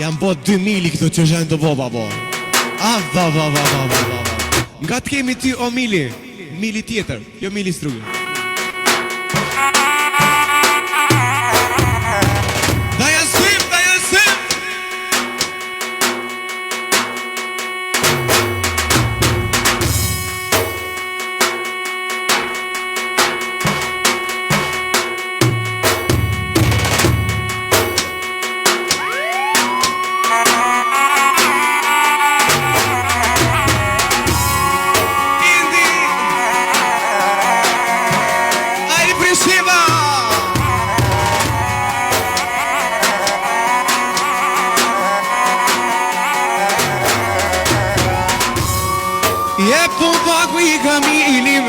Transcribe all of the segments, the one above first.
Jam bo 2 mili këto që zhenë të boba bo. Va. Nga të kemi ty o mili. Mili tjetër, jo mili strugi. Daja sim. Je po pagu I kamilim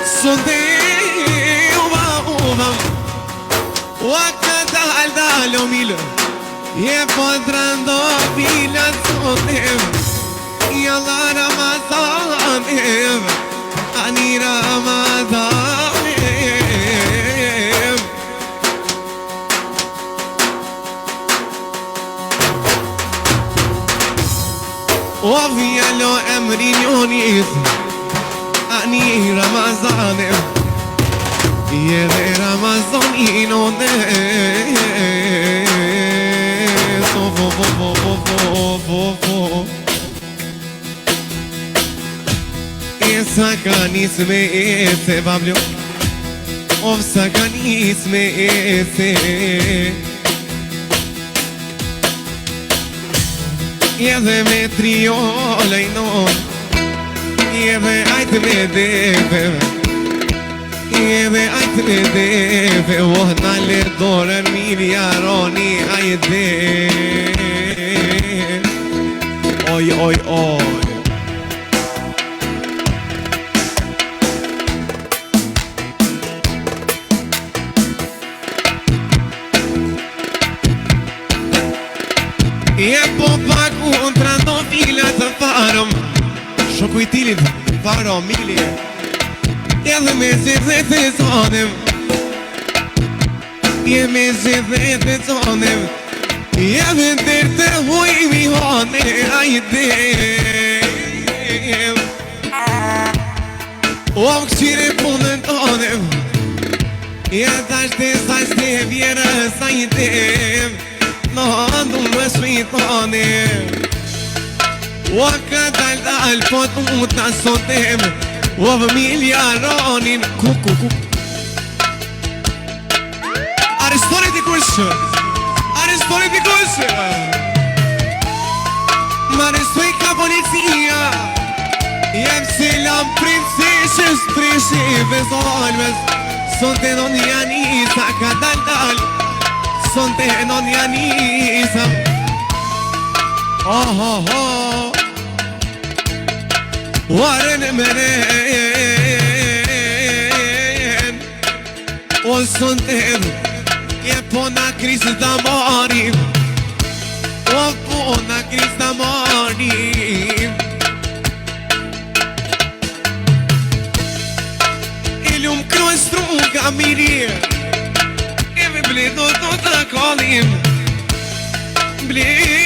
Sonde uva Waka dal o mil Je po trando pilat sonde Yalla Ramazan Ani Ramazan وفي له أمر يونيس أني رمضان يا رمضان ينونس Esa canis me ese Pablo Ofsa canis me ese Jeve me triola I non Jeve ajtë me deve Jeve ajtë me deve Ohna lerdore mirja roni ajde Oj Je po paku trando filat të farëm Shoku I tilit farëm mili Edhe me zedhe të zonem Je me zedhe të zonem Edhe ndër të huj mi hone ajde O më këqire punën tonem Je tashte vjerës ajde Nadu me shmitane Waka dal po t'u ta sotem Ov miljaronin Kuku Arestoni dikush Ma arestoj ka policia Jem selam princeshes Prishive zolmes Sonte non janisa ka dal Sonte non janisa Waren meren O sonte Je po na kris da mari O po na kris da mari Ilum kru struga miri Bledo të të kalim Bledo